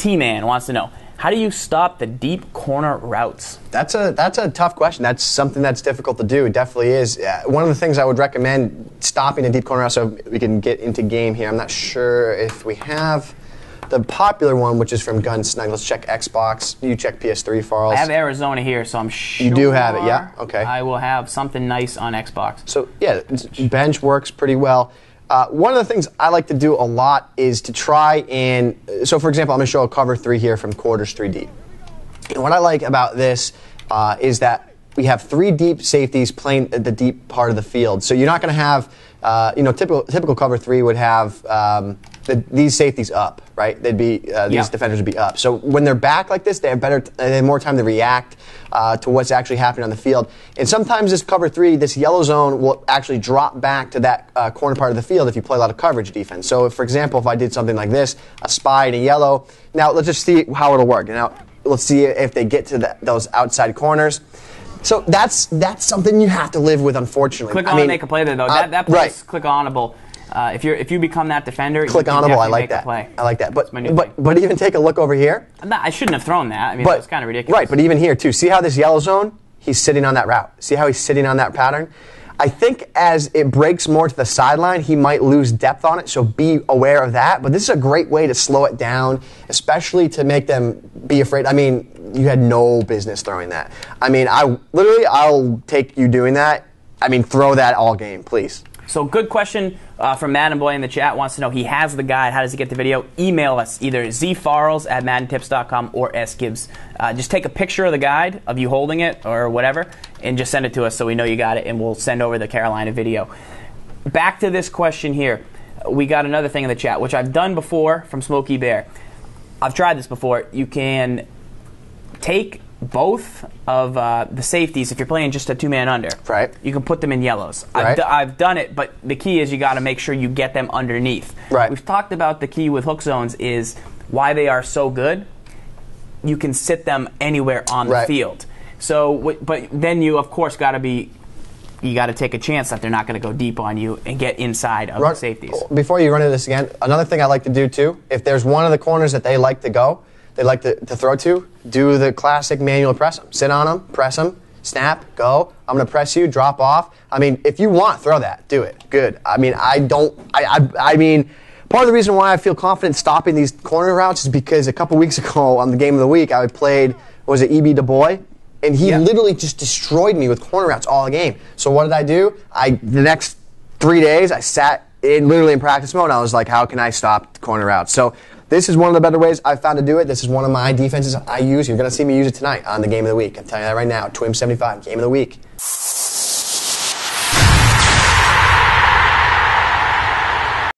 T-Man wants to know, how do you stop the deep corner routes? That's a tough question. That's something that's difficult to do. It definitely is. One of the things I would recommend, stopping a deep corner route, so we can get into game here. I'm not sure if we have the popular one, which is from Gunsnug. Let's check Xbox. You check PS3, Farls. I have Arizona here, so I'm sure. You do have it, yeah? Okay. I will have something nice on Xbox. So, yeah, bench works pretty well. One of the things I like to do a lot is to try and, so for example, I'm going to show a cover 3 here from quarters 3 deep. And what I like about this is that we have 3 deep safeties playing the deep part of the field. So you're not going to have, typical cover 3 would have these safeties up, right? They'd be these defenders would be up. So when they're back like this, they have more time to react to what's actually happening on the field. And sometimes this cover 3, this yellow zone will actually drop back to that corner part of the field if you play a lot of coverage defense. So, for example, if I did something like this, a spy and a yellow. Now let's just see how it'll work. Now let's see if they get to those outside corners. So that's something you have to live with, unfortunately. Click on and make a play there, though. That play's click onable. If you become that defender, click onable. I like that. I like that. But even take a look over here. I shouldn't have thrown that. I mean, it's kind of ridiculous. Right, but even here too. See how this yellow zone? He's sitting on that route. See how he's sitting on that pattern? I think as it breaks more to the sideline, he might lose depth on it. So be aware of that. But this is a great way to slow it down, especially to make them be afraid. I mean, you had no business throwing that. I mean, I'll take you doing that. I mean, throw that all game, please. So good question from Madden Boy in the chat. Wants to know, he has the guide. How does he get the video? Email us, either zfarles@maddentips.com or sgibbs. Just take a picture of the guide, of you holding it or whatever, and just send it to us so we know you got it, and we'll send over the Carolina video. Back to this question here. We got another thing in the chat, which I've done before from Smokey Bear. I've tried this before. You can take both of the safeties, if you're playing just a 2-man under, right? You can put them in yellows. Right. I've done it, but the key is you got to make sure you get them underneath. Right. We've talked about the key with hook zones is why they are so good. You can sit them anywhere on the field. So, but then you of course got to take a chance that they're not going to go deep on you and get inside of the safeties. Before you run into this again, another thing I like to do too, if there's one of the corners that they like to go, they like to throw to, do the classic manual press them. Sit on them, press them, snap, go. I'm going to press you, drop off. I mean, if you want, throw that. Do it. Good. I mean, I mean, part of the reason why I feel confident stopping these corner routes is because a couple weeks ago on the game of the week, I played, was it E.B. Du Bois? And he literally just destroyed me with corner routes all game. So what did I do? The next 3 days, I sat literally in practice mode, and I was like, how can I stop corner routes? So this is one of the better ways I've found to do it. This is one of my defenses I use. You're going to see me use it tonight on the game of the week. I'm telling you that right now. Twim 75, game of the week.